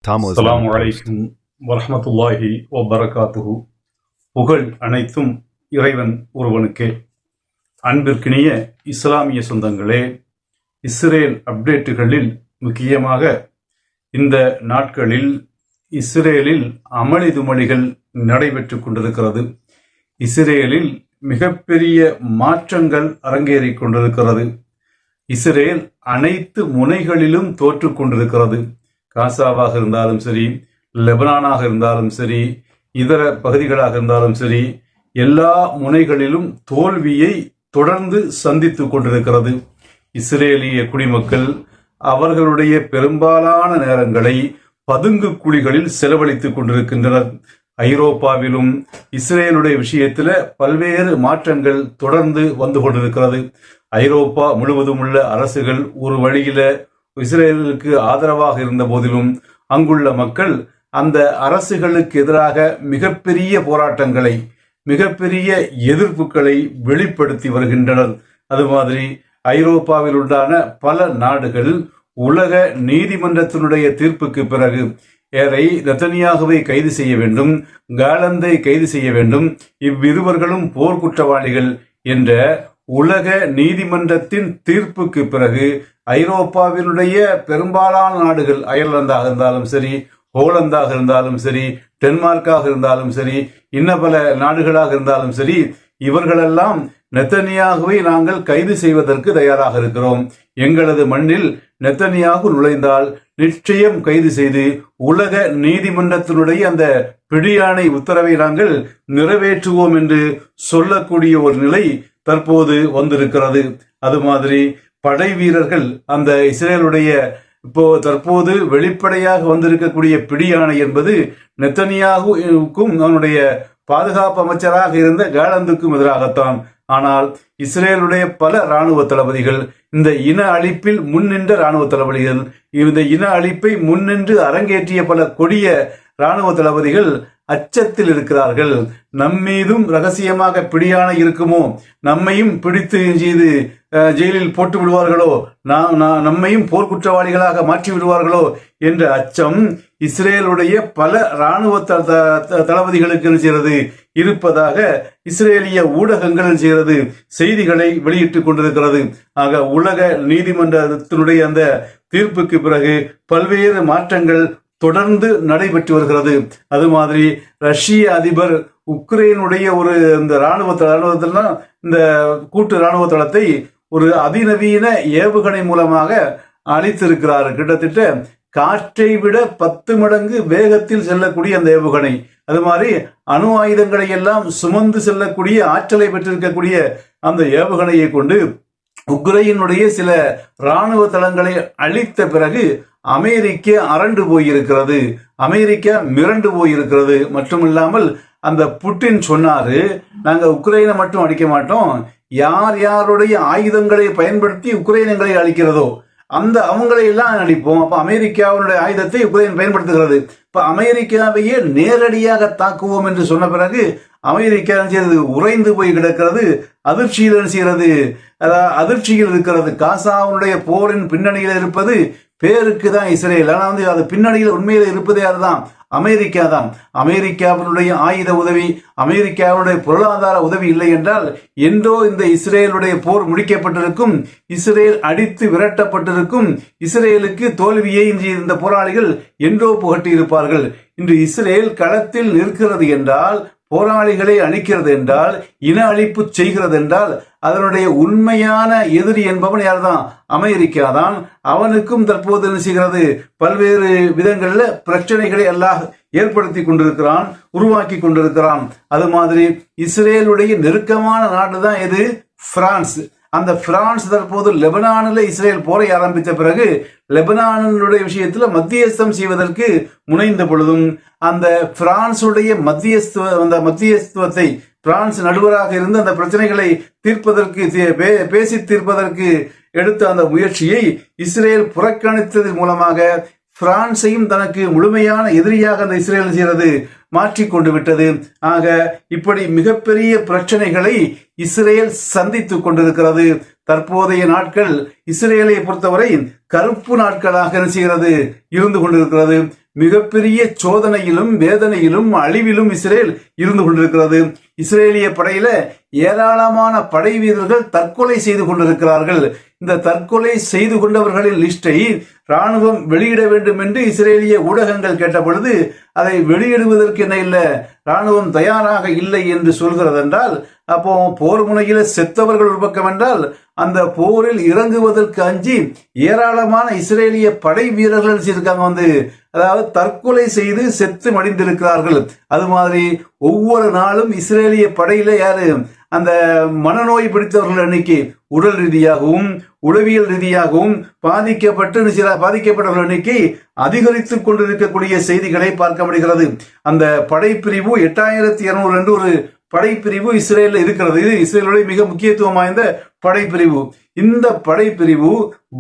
அஸ்ஸலாமு அலைக்கும் வரஹ்மத்துல்லாஹி வபரகாத்துஹு. புகழ் அனைத்தும் இறைவன் ஒருவனுக்கே. அன்பிற்கினிய இஸ்லாமிய சொந்தங்களே, இஸ்ரேல் அப்டேட்டுகளில் முக்கியமாக இந்த நாட்களில் இஸ்ரேலில் அமளிதுமளிகள் நடைபெற்று கொண்டிருக்கிறது. இஸ்ரேலில் மிகப்பெரிய மாற்றங்கள் அரங்கேறிக் கொண்டிருக்கிறது. இஸ்ரேல் அனைத்து முனைகளிலும் தோற்று கொண்டிருக்கிறது. காசாவாக இருந்தாலும் சரி, லெபனானாக இருந்தாலும் சரி, இதர பகுதிகளாக இருந்தாலும் சரி, எல்லா முனைகளிலும் தோல்வியை தொடர்ந்து சந்தித்துக் கொண்டிருக்கிறது. இஸ்ரேலிய குடிமக்கள் அவர்களுடைய பெரும்பாலான நேரங்களை பதுங்கு குழிகளில் செலவழித்துக் கொண்டிருக்கின்றனர். ஐரோப்பாவிலும் இஸ்ரேலுடைய விஷயத்தில் பல்வேறு மாற்றங்கள் தொடர்ந்து வந்து கொண்டிருக்கிறது. ஐரோப்பா முழுவதும் உள்ள அரசுகள் ஒரு வழியில இஸ்ரேலுக்கு ஆதரவாக இருந்த போதிலும் அங்குள்ள மக்கள் அந்த அரசுகளுக்கு எதிராக மிகப்பெரிய போராட்டங்களை, மிகப்பெரிய எதிர்ப்புகளை வெளிப்படுத்தி வருகின்றனர். அது மாதிரி ஐரோப்பாவில் உண்டான பல நாடுகள் உலக நீதிமன்றத்தினுடைய தீர்ப்புக்கு பிறகு நெதன்யாகுவை கைது செய்ய வேண்டும், காலந்தை கைது செய்ய வேண்டும், இவ்விருவர்களும் போர்க்குற்றவாளிகள் என்ற உலக நீதிமன்றத்தின் தீர்ப்புக்கு பிறகு ஐரோப்பாவினுடைய பெரும்பாலான நாடுகள், அயர்லாந்தாக இருந்தாலும் சரி, ஹோலந்தாக இருந்தாலும் சரி, டென்மார்க்காக இருந்தாலும் சரி, இன்ன பல நாடுகளாக இருந்தாலும் சரி, இவர்களெல்லாம் நெதன்யாகுவை நாங்கள் கைது செய்வதற்கு தயாராக இருக்கிறோம், எங்களது மண்ணில் நெதன்யாகு நுழைந்தால் நிச்சயம் கைது செய்து உலக நீதிமன்றத்தினுடைய அந்த பிடியாணை உத்தரவை நாங்கள் நிறைவேற்றுவோம் என்று சொல்லக்கூடிய ஒரு நிலை தற்போது வந்திருக்கிறது. அது மாதிரி படை வீரர்கள் அந்த இஸ்ரேலுடைய தற்போது வெளிப்படையாக வந்திருக்கக்கூடிய பிடியாணை என்பது நெதன்யாகுவுக்கும் அவனுடைய பாதுகாப்பு அமைச்சராக இருந்த காலந்துக்கும் எதிராகத்தான். ஆனால் இஸ்ரேலுடைய பல இராணுவ தளபதிகள், இந்த இன அழிப்பில் முன்னின்ற இராணுவ தளபதிகள், இந்த இன அழிப்பை முன்னின்று அரங்கேற்றிய பல கொடிய இராணுவ தளபதிகள் அச்சத்தில் இருக்கிறார்கள். நம்மீதும் ரகசியமாக பிடியாணை இருக்குமோ, நம்மையும் பிடித்து செய்து ஜெயிலில் போட்டு விடுவார்களோ, நம்மையும் போர்க்குற்றவாளிகளாக மாற்றி விடுவார்களோ என்ற அச்சம் இஸ்ரேலுடைய பல இராணுவ தளபதிகளுக்கு இருப்பதாக இஸ்ரேலிய ஊடகங்கள் செய்திகளை வெளியிட்டுக் கொண்டிருக்கிறது. ஆக உலக நீதிமன்றத்தினுடைய அந்த தீர்ப்புக்கு பிறகு பல்வேறு மாற்றங்கள் தொடர்ந்து நடைபெற்று வருகிறது. அது மாதிரி ரஷ்ய அதிபர் உக்ரைனுடைய ஒரு இந்த ராணுவத்தினா இந்த கூட்டு இராணுவ தளத்தை ஒரு அதிநவீன ஏவுகணை மூலமாக அளித்திருக்கிறார். கிட்டத்தட்ட காற்றை விட 10 மடங்கு வேகத்தில் செல்லக்கூடிய அந்த ஏவுகணை, அது மாதிரி அணு ஆயுதங்களை எல்லாம் சுமந்து செல்லக்கூடிய ஆற்றலை பெற்றிருக்கக்கூடிய அந்த ஏவுகணையை கொண்டு உக்ரைனுடைய சில இராணுவ தளங்களை அழித்த பிறகு அமெரிக்கா அரண்டு போயிருக்கிறது, அமெரிக்கா மிரண்டு போயிருக்கிறது. மட்டுமில்லாமல் அந்த புட்டின் சொன்னாரு, நாங்க உக்ரைனை மட்டும் அழிக்க மாட்டோம், யார் யாருடைய ஆயுதங்களை பயன்படுத்தி உக்ரைனங்களை அழிக்கிறதோ அந்த அவங்களை எல்லாம் அழிப்போம். அப்ப அமெரிக்காவுடைய ஆயுதத்தை உக்ரைன் பயன்படுத்துகிறது, இப்ப அமெரிக்காவையே நேரடியாக தாக்குவோம் என்று சொன்ன பிறகு அமெரிக்கா செய்யறது உறைந்து போய் கிடக்கிறது, அதிர்ச்சியில் செய்கிறது, அதிர்ச்சியில் இருக்கிறது. காசாவுடைய போரின் பின்னணியில் இருப்பது பேருக்கு தான் இஸ்ரேல், ஆனால் அது பின்னணியில் உண்மையில் இருப்பதே அதுதான் அமெரிக்கா தான். அமெரிக்காவினுடைய ஆயுத உதவி, அமெரிக்காவுடைய பொருளாதார உதவி இல்லை என்றால் என்றோ இந்த இஸ்ரேலுடைய போர் முடிக்கப்பட்டிருக்கும், இஸ்ரேல் அடித்து விரட்டப்பட்டிருக்கும், இஸ்ரேலுக்கு தோல்வியை இந்த போராளிகள் என்றோ புகட்டி இருப்பார்கள். இன்று இஸ்ரேல் களத்தில் நிற்கிறது என்றால், போராளிகளை அழிக்கிறது என்றால், இன அழிப்பு செய்கிறது என்றால் அதனுடைய உண்மையான எதிரி என்பவன் யார்தான்? அமெரிக்கா தான். அவனுக்கும் தற்போது செய்கிறது பல்வேறு விதங்கள்ல பிரச்சனைகளை எல்லாம் ஏற்படுத்தி கொண்டிருக்கிறான், உருவாக்கி கொண்டிருக்கிறான். அது மாதிரி இஸ்ரேலுடைய நெருக்கமான நாடு தான் எது? பிரான்ஸ். அந்த பிரான்ஸ் தற்போது லெபனானில் இஸ்ரேல் போரை ஆரம்பித்த பிறகு லெபனானுடைய விஷயத்தில் மத்தியஸ்தம் செய்வதற்கு முனைந்த பொழுதும் அந்த பிரான்சுடைய மத்தியஸ்துவத்தை பிரான்ஸ் நடுவராக இருந்து அந்த பிரச்சனைகளை தீர்ப்பதற்கு, பேசி தீர்ப்பதற்கு எடுத்த அந்த முயற்சியை இஸ்ரேல் புறக்கணித்ததன் மூலமாக பிரான்சையும் தனக்கு முழுமையான எதிரியாக அந்த இஸ்ரேல் செய்கிறது மாற்றிக்கொண்டு விட்டது. ஆக இப்படி மிகப்பெரிய பிரச்சனைகளை இஸ்ரேல் சந்தித்துக் கொண்டிருக்கிறது. தற்போதைய நாட்கள் இஸ்ரேலை பொறுத்தவரை கருப்பு நாட்களாக செய்கிறது இருந்து கொண்டிருக்கிறது. மிகப்பெரிய சோதனையிலும் வேதனையிலும் அழிவிலும் இஸ்ரேல் இருந்து கொண்டிருக்கிறது. இஸ்ரேலிய படையில ஏராளமான படை வீரர்கள் தற்கொலை செய்து கொண்டிருக்கிறார்கள். இந்த தற்கொலை செய்து கொண்டவர்களின் லிஸ்டை ராணுவம் வெளியிட வேண்டும் என்று இஸ்ரேலிய ஊடகங்கள் கேட்ட பொழுது அதை வெளியிடுவதற்கு என்ன இல்லை, ராணுவம் தயாராக இல்லை என்று சொல்கிறது என்றால், அப்போ போர் முனையில் செத்தவர்கள் ஒரு பக்கம் என்றால், அந்த போரில் இறங்குவதற்கு அஞ்சி ஏராளமான இஸ்ரேலிய படை வீரர்கள் இருக்காங்க அதாவது தற்கொலை செய்து செத்து மடிந்திருக்கிறார்கள். அது மாதிரி ஒவ்வொரு நாளும் இஸ்ரேலிய படையில யாரு அந்த மனநோய் பிடித்தவர்கள் எண்ணிக்கை உடல் ரீதியாகவும் உளவியல் ரீதியாகவும் பாதிக்கப்பட்டவர்கள் எண்ணிக்கை அதிகரித்துக் கொண்டிருக்கக்கூடிய செய்திகளை பார்க்க முடிகிறது. அந்த படைப்பிரிவு 8200 என்று ஒரு படைப்பிரிவு இஸ்ரேலில் இருக்கிறது. இது இஸ்ரேலுடைய மிக முக்கியத்துவம் வாய்ந்த படைப்பிரிவு. இந்த படைப்பிரிவு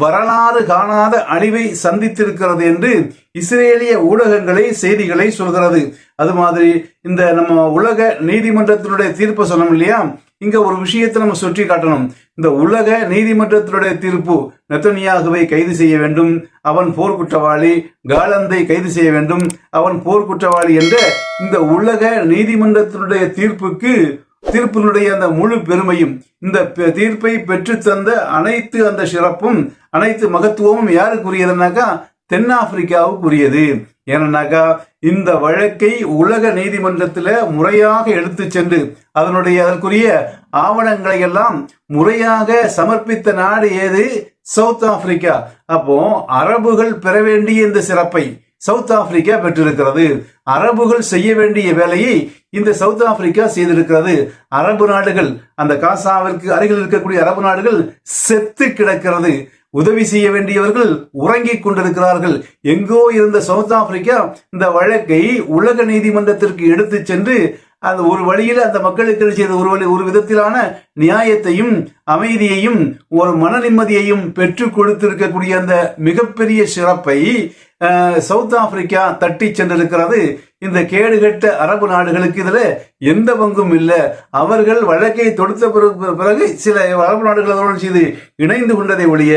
வரலாறு காணாத அழிவை சந்தித்திருக்கிறது என்று இஸ்ரேலிய செய்திகளை சொல்கிறது. அது மாதிரி இந்த நம்ம உலக நீதிமன்றத்தினுடைய தீர்ப்பை சொன்னோம் இல்லையா, இங்க ஒரு விஷயத்தை நம்ம சுற்றி காட்டணும். இந்த உலக நீதிமன்றத்தினுடைய தீர்ப்பு நெத்தனியாகுவை கைது செய்ய வேண்டும், அவன் போர்க்குற்றவாளி, காலந்தை கைது செய்ய வேண்டும், அவன் போர்க்குற்றவாளி என்ற இந்த உலக நீதிமன்றத்தினுடைய தீர்ப்பினுடைய அந்த முழு பெருமையும், இந்த தீர்ப்பை பெற்று தந்த அனைத்து அந்த சிறப்பும் அனைத்து மகத்துவமும் யாருக்குரியதுனாக்கா தென்னாப்பிரிக்காவுக்குரியது. ஏன்னாக்கா இந்த வழக்கை உலக நீதிமன்றத்தில் முறையாக எடுத்து சென்று அதற்குரிய ஆவணங்களை எல்லாம் முறையாக சமர்ப்பித்த நாடு ஏது? South Africa. அப்போ அரபுகள் பெற வேண்டிய இந்த சிறப்பை சவுத் ஆப்பிரிக்கா பெற்றிருக்கிறது. அரபுகள் செய்ய வேண்டிய வேலையை இந்த சவுத் ஆப்பிரிக்கா செய்திருக்கிறது. அரபு நாடுகள், அந்த காசாவிற்கு அருகில் இருக்கக்கூடிய அரபு நாடுகள் செத்து கிடக்கிறது. உதவி செய்ய வேண்டியவர்கள் உறங்கிக் கொண்டிருக்கிறார்கள். எங்கோ இருந்த சவுத் ஆப்பிரிக்கா இந்த வழக்கை உலக நீதிமன்றத்திற்கு எடுத்து சென்று அந்த ஒரு வழியில் அந்த மக்களுக்கு செய்த ஒரு விதத்திலான நியாயத்தையும் அமைதியையும் ஒரு மன நிம்மதியையும் பெற்றுக் கொடுத்திருக்கக்கூடிய அந்த மிகப்பெரிய சிறப்பை சவுத் ஆப்பிரிக்கா தட்டி சென்றிருக்கிறது. இந்த கேடுகட்ட அரபு நாடுகளுக்கு இதுல எந்த பங்கும் இல்லை. அவர்கள் வழக்கை தொடுத்த பிறகு சில அரபு நாடுகள் அதோடு செய்து இணைந்து கொண்டதை ஒழிய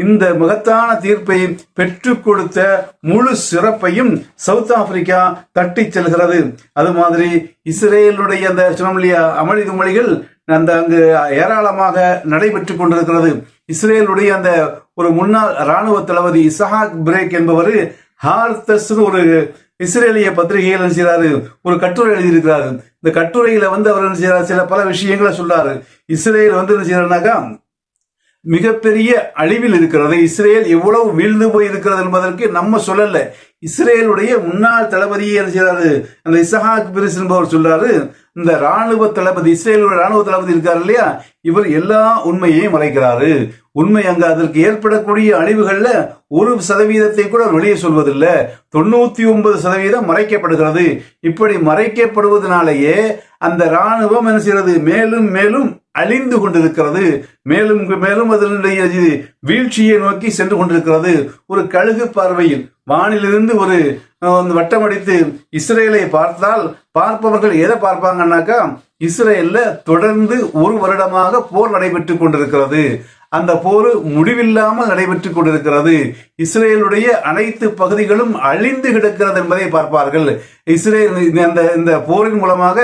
இந்த மகத்தான தீர்ப்பை பெற்றுக் கொடுத்த முழு சிறப்பையும் சவுத் ஆப்பிரிக்கா தட்டி செல்கிறது. அது மாதிரி இஸ்ரேலுடைய அந்த சொன்னோம்லியா அமளி துமளிகள் அங்கு ஏராளமாக நடைபெற்றுக் கொண்டிருக்கிறது. இஸ்ரேலுடைய அந்த ஒரு முன்னாள் ராணுவ தளபதி இசஹாக் பிரேக் என்பவர் ஹார்தஸ் ஒரு இஸ்ரேலிய பத்திரிகையில் செய்யறாரு, ஒரு கட்டுரை எழுதியிருக்கிறாரு. இந்த கட்டுரையில அவர் என்ன செய்யறாரு, சில பல விஷயங்களை சொல்றாரு. இஸ்ரேல் என்ன செய்யறாருனாக்கா மிகப்பெரிய அழிவில் இருக்கிறது. இஸ்ரேல் எவ்வளவு வீழ்ந்து போய் இருக்கிறது என்பதற்கு நம்ம சொல்லல, இஸ்ரேலுடைய முன்னாள் தளபதியை என்ன செய்யறாரு, அந்த இசஹாக் பிரேக் என்பவர் சொல்றாரு, இந்த ராணுவ தளபதி இஸ்ரேலுடைய ராணுவ தளபதி இருக்காரு இல்லையா, இவர் எல்லா உண்மையையும் மறைக்கிறாரு. உண்மை அங்க அதற்கு ஏற்படக்கூடிய அழிவுகள்ல 1% கூட வெளியே சொல்வதில்லை, 99% மறைக்கப்படுகிறது. இப்படி மறைக்கப்படுவதனாலேயே அந்த ராணுவம் என்ன செய்யறது, மேலும் மேலும் அழிந்து கொண்டிருக்கிறது, மேலும் மேலும் அதனுடைய வீழ்ச்சியை நோக்கி சென்று கொண்டிருக்கிறது. ஒரு கழுகு பார்வையில் வானிலிருந்து ஒரு வட்டமடித்து இஸ்ரேலை பார்த்தால் பார்ப்பவர்கள் எதை பார்ப்பாங்கன்னாக்கா, இஸ்ரேல்ல தொடர்ந்து 1 வருடமாக போர் நடைபெற்றுக் கொண்டிருக்கிறது. அந்த போர் முடிவில்லாமல் நடைபெற்றுக் கொண்டிருக்கிறது. இஸ்ரேலுடைய அனைத்து பகுதிகளும் அழிந்து கிடக்கிறது என்பதை பார்ப்பார்கள். இஸ்ரேல் இந்த போரின் மூலமாக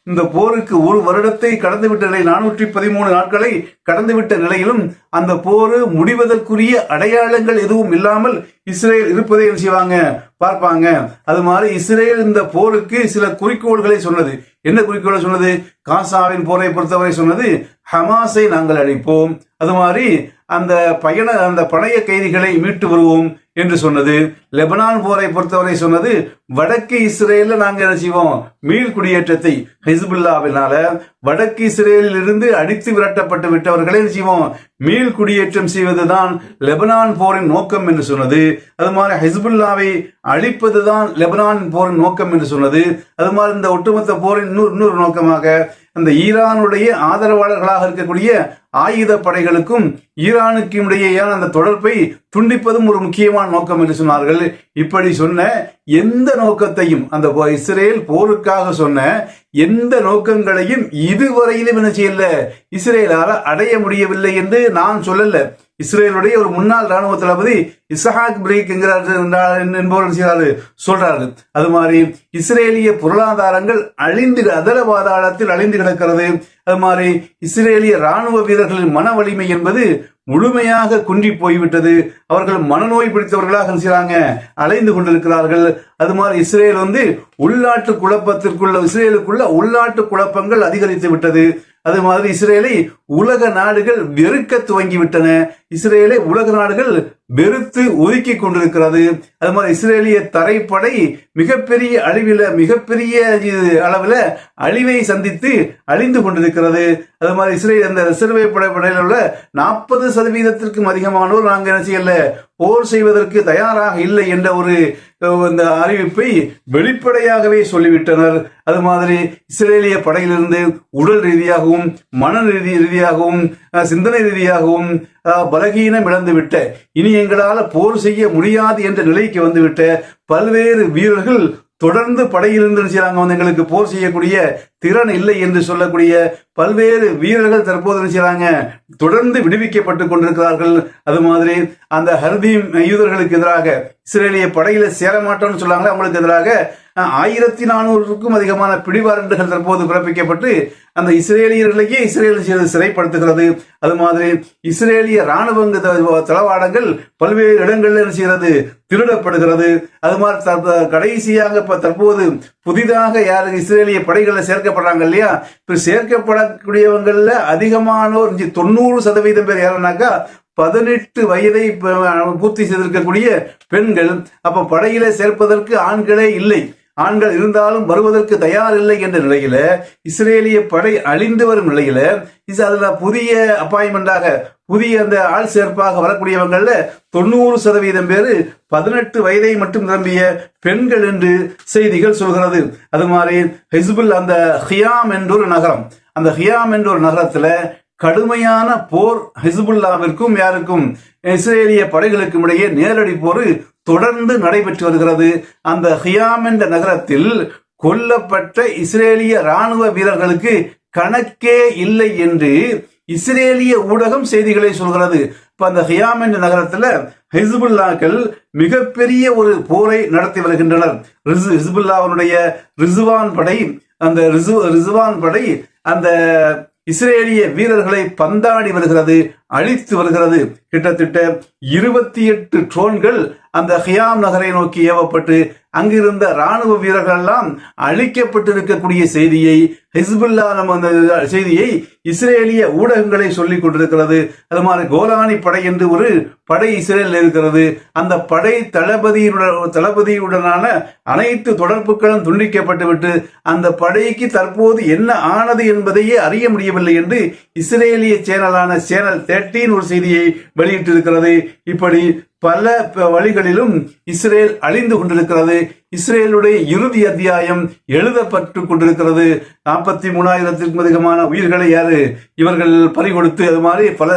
இந்த போருக்கு 1 வருடத்தை கடந்துவிட்ட நிலை, 413 நாட்களை கடந்துவிட்ட நிலையிலும் அந்த போர் முடிவதற்குரிய அடையாளங்கள் எதுவும் இல்லாமல் இஸ்ரேல் இருப்பதை செய்வாங்க, பார்ப்பாங்க. அது மாதிரி இஸ்ரேல் இந்த போருக்கு சில குறிக்கோள்களை சொன்னது. என்ன குறிக்கோளை சொன்னது? காசாவின் போரை பொறுத்தவரை சொன்னது ஹமாஸை நாங்கள் அழிப்போம், அது மாதிரி அந்த பணைய கைதிகளை மீட்டு வருவோம் என்று சொன்னது. லெபனான் போரை பொறுத்தவரை சொன்னது வடக்கு இஸ்ரேலில் நாங்கள் என்ன செய்வோம், மீள் குடியேற்றத்தை ஹிஸ்புல்லாவினால வடக்கு இஸ்ரேலில் இருந்து அடித்து விரட்டப்பட்டு விட்டவர்களை செய்வோம் மீள் குடியேற்றம் செய்வதுதான் லெபனான் போரின் நோக்கம் என்று சொன்னது. அது மாதிரி ஹிஸ்புல்லாவை அழிப்பதுதான் லெபனான் போரின் நோக்கம் என்று சொன்னது. அது மாதிரி இந்த ஒட்டுமொத்த போரின் இன்னொரு நோக்கமாக அந்த ஈரானுடைய ஆதரவாளர்களாக இருக்கக்கூடிய ஆயுத படைகளுக்கும் ஈரானுக்கும் இடையேயான அந்த தொடர்பை துண்டிப்பதும் ஒரு முக்கியமான நோக்கம் என்று சொன்னார்கள். இப்படி சொன்ன எந்த நோக்கத்தையும், அந்த இஸ்ரேல் போருக்காக சொன்ன எந்த நோக்கங்களையும் இதுவரையிலும் என்ன செய்யல, இஸ்ரேலால அடைய முடியவில்லை என்று நான் சொல்லல. இஸ்ரேலுடைய ஒரு முன்னாள் ராணுவ தளபதி இசஹாக் பிரீக் என்பவர் சொல்றாரு. அது மாதிரி இஸ்ரேலிய பொருளாதாரங்கள் அதர பாதாளத்தில் அழிந்து கிடக்கிறது. அது மாதிரி இஸ்ரேலிய ராணுவ வீரர்களின் மன வலிமை என்பது முழுமையாக குன்றி போய்விட்டது. அவர்கள் மனநோய் பிடித்தவர்களாக செய்றாங்க, அலைந்து கொண்டிருக்கிறார்கள். அது மாதிரி இஸ்ரேல் உள்நாட்டு இஸ்ரேலுக்குள்ள உள்நாட்டு குழப்பங்கள் அதிகரித்து விட்டது. அது மாதிரி இஸ்ரேலை உலக நாடுகள் வெறுக்க துவங்கிவிட்டன. இஸ்ரேலை உலக நாடுகள் வெறுத்து ஒதுக்கி கொண்டிருக்கிறது. அது மாதிரி இஸ்ரேலிய தரைப்படை மிகப்பெரிய அளவில் அழிவை சந்தித்து அழிந்து கொண்டிருக்கிறது. அது மாதிரி இஸ்ரேல் அந்த ரிசர்வ் படையில் உள்ள 40% அதிகமானோர் நாங்கள் என்ன செய்யல, போர் செய்வதற்கு தயாராக இல்லை என்ற ஒரு அறிவிப்பை வெளிப்படையாகவே சொல்லிவிட்டனர். அது மாதிரி இஸ்ரேலிய படையிலிருந்து உடல் ரீதியாகவும் மன ரீதியாகவும் சிந்தனை ரீதியாகவும் பலகீனம் இழந்துவிட்ட, இனி எங்களால் போர் செய்ய முடியாது என்ற நிலைக்கு வந்துவிட்ட பல்வேறு வீரர்கள் தொடர்ந்து படையிலிருந்து செய்யறாங்க, எங்களுக்கு போர் செய்யக்கூடிய திறன் இல்லை என்று சொல்லக்கூடிய பல்வேறு வீரர்கள் தற்போது செய்யறாங்க தொடர்ந்து விடுவிக்கப்பட்டு கொண்டிருக்கிறார்கள். அது மாதிரி அந்த ஹர்தீம் யூதர்களுக்கு எதிராக இஸ்ரேலிய படையில சேரமாட்டோம்னு சொல்லாங்களே, அவங்களுக்கு எதிராக 1400க்கும் அதிகமான பிடிவாரண்டுகள் தற்போது பிறப்பிக்கப்பட்டு அந்த இஸ்ரேலியர்களையே இஸ்ரேல் சிறைப்படுத்துகிறது. அது மாதிரி இஸ்ரேலிய ராணுவ தளவாடங்கள் பல்வேறு இடங்களில் செய்கிறது, திருடப்படுகிறது. அது மாதிரி கடைசியாக தற்போது புதிதாக யாரு இஸ்ரேலிய படைகளில் சேர்க்கப்படுறாங்க இல்லையா, இப்ப சேர்க்கப்படக்கூடியவங்கள்ல அதிகமானோர் 90% பேர் யாருன்னாக்கா 18 வயதை பூர்த்தி செய்திருக்கக்கூடிய பெண்கள். அப்ப படையில சேர்ப்பதற்கு ஆண்களே இல்லை, ஆண்கள் இருந்தாலும் வருவதற்கு தயார் இல்லை என்ற நிலையில இஸ்ரேலிய படை அழிந்து வரும் நிலையில அதுல புதிய அப்பாயின்மெண்டாக புதிய அந்த ஆள் சேர்ப்பாக வரக்கூடியவங்கள்ல 90% பேரு 18 வயதை மட்டும் நிரம்பிய பெண்கள் என்று செய்திகள் சொல்கிறது. அது மாதிரி ஹிஸ்புல் அந்த ஹியாம் என்ற ஒரு நகரம், அந்த ஹியாம் என்ற ஒரு நகரத்துல கடுமையான போர் ஹிஸ்புல்லாவிற்கும் யாருக்கும் இஸ்ரேலிய படைகளுக்கும் இடையே நேரடி போர் தொடர்ந்து நடைபெற்று வருகிறது. அந்த ஹியாம் என்ற நகரத்தில் கொல்லப்பட்ட இஸ்ரேலிய ராணுவ வீரர்களுக்கு கணக்கே இல்லை என்று இஸ்ரேலிய ஊடகம் செய்திகளை சொல்கிறது. இப்ப அந்த ஹியாம் என்ற நகரத்துல ஹிஸ்புல்லாக்கள் மிகப்பெரிய ஒரு போரை நடத்தி வருகின்றனர். ஹிஸ்புல்லாவுடைய ரிசுவான் படை அந்த இஸ்ரேலிய வீரர்களை பந்தாடி வருகிறது, அழித்து வருகிறது. கிட்டத்தட்ட 28 ட்ரோன்கள் அந்த ஹியாம் நகரை நோக்கி ஏவப்பட்டு அங்கிருந்த ராணுவ வீரர்கள் எல்லாம் அழிக்கப்பட்டிருக்கக்கூடிய செய்தியை ஹிஸ்புல்லா அந்த செய்தியை இஸ்ரேலிய ஊடகங்களை சொல்லிக் கொண்டிருக்கிறது. அது மாதிரி கோலானி படை என்று ஒரு படை இஸ்ரேலில் இருக்கிறது. அந்த படை தளபதியுடனான அனைத்து தொடர்புகளும் துண்டிக்கப்பட்டுவிட்டு அந்த படைக்கு தற்போது என்ன ஆனது என்பதையே அறிய முடியவில்லை என்று இஸ்ரேலிய சேனலான சேனல் 13 ஒரு செய்தியை வெளியிட்டிருக்கிறது. இப்படி பல வழிகளிலும் இஸ்ரேல் அழிந்து கொண்டிருக்கிறது. இஸ்ரேலுடைய இறுதி அத்தியாயம் எழுதப்பட்டு கொண்டிருக்கிறது. 43,000க்கும் அதிகமான உயிர்களை இவர்கள் பறிகொடுத்து, அது மாதிரி பல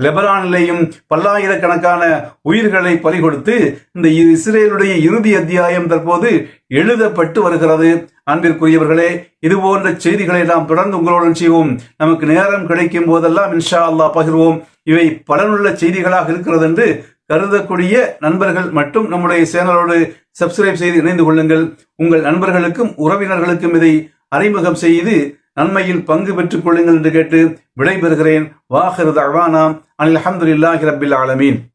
லெபனானிலேயும் பல்லாயிரக்கணக்கான உயிர்களை பறிகொடுத்து இந்த இஸ்ரேலுடைய இறுதி அத்தியாயம் தற்போது எழுதப்பட்டு வருகிறது. அன்பிற்குரியவர்களே, இது போன்ற செய்திகளை நாம் தொடர்ந்து உங்களுடன் செய்வோம். நமக்கு நேரம் கிடைக்கும் போதெல்லாம் இன்ஷா அல்லாஹ் பகிர்வோம். இவை பலனுள்ள செய்திகளாக இருக்கிறது என்று கருதக்கூடிய நண்பர்கள் மட்டும் நம்முடைய சேனலோடு சப்ஸ்கிரைப் செய்து இணைந்து கொள்ளுங்கள். உங்கள் நண்பர்களுக்கும் உறவினர்களுக்கும் இதை அறிமுகம் செய்து நன்மையில் பங்கு பெற்றுக் கொள்ளுங்கள் என்று கேட்டு விடைபெறுகிறேன். வாஹிரு தஅவானா அனில் ஹம்துலில்லாஹி ரப்பில் ஆலமீன்.